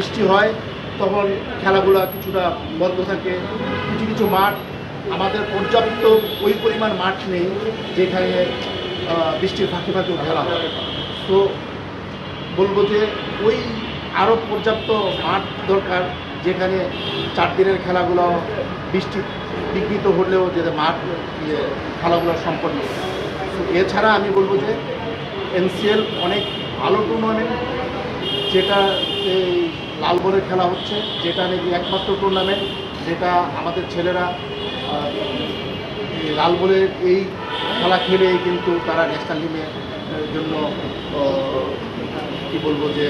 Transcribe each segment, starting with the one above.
বৃষ্টি হয় তখন খেলাগুলো কিছুটা বন্ধ থাকে। কিছু কিছু মাঠ আমাদের পর্যাপ্ত ওই পরিমাণ মাঠ নেই যেখানে বৃষ্টির ফাঁকে ফাঁকেও খেলা হয়। তো বলবো যে ওই আরও পর্যাপ্ত মাঠ দরকার যেখানে 4 দিনের খেলাগুলো বৃষ্টি বিঘ্নিত হলেও যাতে মাঠ খেলাগুলো সম্পন্ন। এছাড়া আমি বলবো যে এনসিএল অনেক ভালো টুর্নামেন্ট, যেটা এই লালবনের খেলা হচ্ছে, যেটা নাকি একমাত্র টুর্নামেন্ট যেটা আমাদের ছেলেরা লালবনের এই খেলা খেলেই কিন্তু তারা ন্যাশনাল টিমের জন্য কি বলবো যে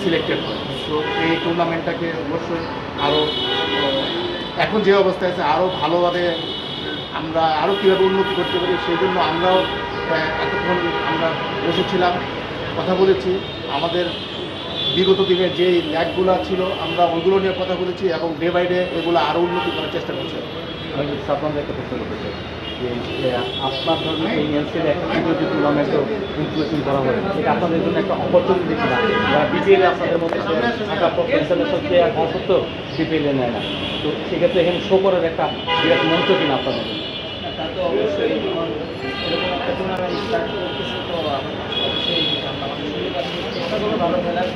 সিলেক্টেড হয়। তো এই টুর্নামেন্টটাকে অবশ্যই আরও এখন যে অবস্থায় আছে আরও ভালোভাবে আমরা আরও কীভাবে উন্নতি করতে পারি সেই জন্য আমরাও এতক্ষণ আমরা বসেছিলাম, কথা বলেছি। আমাদের বিগত দিনের যে ল্যাগগুলো ছিল আমরা ওইগুলো নিয়ে কথা বলেছি এবং ডে বাই ডে এগুলো আরও উন্নতি করার চেষ্টা করছি। আমি সাধারণত একটা প্রশ্ন করতে চাই যে আপনার ধরনের এই এনসিএল একটা যে টুর্নামেন্টও ইনক্লুশন করা হয়, এটা আপনাদের জন্য একটা অপরচুনিটি কিনা? যারা বিপিএলে আপনাদের মধ্যে থাকা ইন্টারন্যাশনাল প্লেয়ার হওয়া সত্ত্বেও বিপিএলে নেয় না, তো সেক্ষেত্রে এখানে শো করার একটা বিরাট মঞ্চ কিনা আপনাদের? তা তো অবশ্যই এরকম একটা টুর্নামেন্ট স্টার্ট করতেছে, তো অবশ্যই চেষ্টা করবো ভালো খেলার,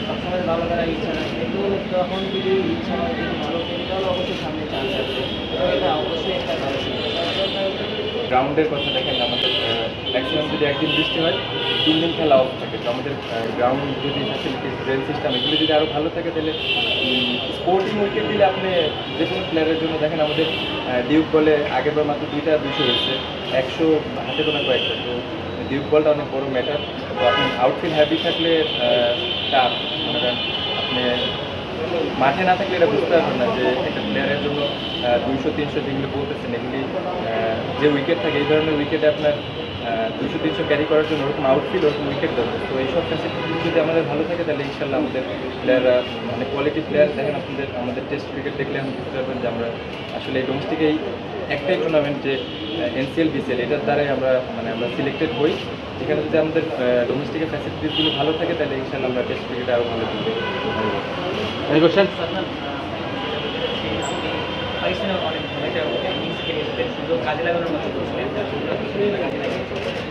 সবসময় ভালো খেলার ইচ্ছা থাকে, কিন্তু তখন যদি ইচ্ছা হয় যদি ভালো খেলি তাহলে অবশ্যই সামনে চান্স আসবে। এটা অবশ্যই একটা ভালো গ্রাউন্ডের কথা দেখেন, আমাদের ম্যাক্সিমাম যদি একদিন বৃষ্টি হয় 3 দিন খেলা অফ থাকে। তো আমাদের গ্রাউন্ড যদি ফ্যাসিলিটিস, ড্রেন সিস্টেম এগুলো যদি আরও ভালো থাকে তাহলে স্পোর্টিং উইকেট দিলে আপনি যে কোনো প্লেয়ারের জন্য দেখেন আমাদের ডিউক বলে আগেরবার মাত্র 2টা 200 হয়েছে, 100 হাতে গোনা কয়েকটা। তো ডিউক বলটা অনেক বড় ম্যাটার। তো আপনি আউটফিল্ড হ্যাভি থাকলে টাফ, মনে করেন আপনি মাঠে না থাকলে এটা বুঝতে পারবেন না যে একটা প্লেয়ারের জন্য 200-300 যেগুলো বলতেছেন এগুলি যে উইকেট থাকে, এই ধরনের উইকেটে আপনার 200-300 ক্যারি করার জন্য ওরকম আউটফিল্ড ওরকম উইকেট দরকার। তো এইসব ফ্যাসিলিটি যদি আমাদের ভালো থাকে তাহলে ইনশাল্লাহ আমাদের প্লেয়াররা মানে কোয়ালিটি প্লেয়ার দেখেন। আপনাদের আমাদের টেস্ট ক্রিকেট দেখলে আমি বুঝতে পারবেন যে আমরা আসলে এই ডোমেস্টিকেই একটাই টুর্নামেন্ট যে এনসিএল বিসিএল, এটার দ্বারাই আমরা সিলেক্টেড হই। এখানে যদি আমাদের ডোমেস্টিকের ফ্যাসিলিটিসগুলো ভালো থাকে তাহলে ইনশাল্লাহ আমরা টেস্ট ক্রিকেটে আরও ভালো খেলতে পারি। পাকিস্তানের অনেক ইনিংস খেলেছিলেন, সুযোগ কাজে লাগানোর মতো করছিলেন,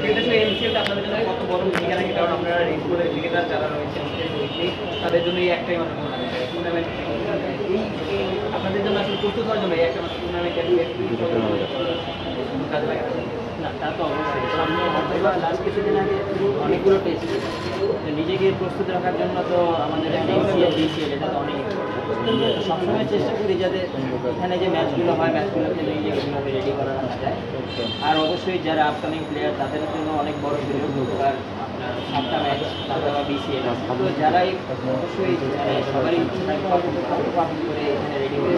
এটা ছিল এনসিএলটা আপনাদের জন্য কত বড় ভূমিকা রাখে? কারণ আপনারা রেগুলার ক্রিকেটার যারা রয়েছেন তাদের জন্য এই একটাই মাত্র টুর্নামেন্ট আপনাদের জন্য আসলে প্রস্তুত হওয়ার জন্য এই একটা মাত্র টুর্নামেন্ট কাজে লাগে না? তা তো অবশ্যই সামনে হয়তো বা লাস্ট কিছুদিন আগে অনেকগুলো টেস্ট নিজেকে প্রস্তুত রাখার জন্য, তো আমাদের এনসিএল বিসিএল এটা তো অনেক সবসময় চেষ্টা করি যাতে এখানে যে ম্যাচগুলো হয় ম্যাচগুলোতে নিজেকে রেডি করা যায়। আর অবশ্যই যারা আপকামিং প্লেয়ার তাদের জন্য অনেক বড় সুযোগ, আর আপনার 7টা ম্যাচ 7টা বিসিএল, তো যারাই অবশ্যই সবারই করে এখানে রেডি হয়ে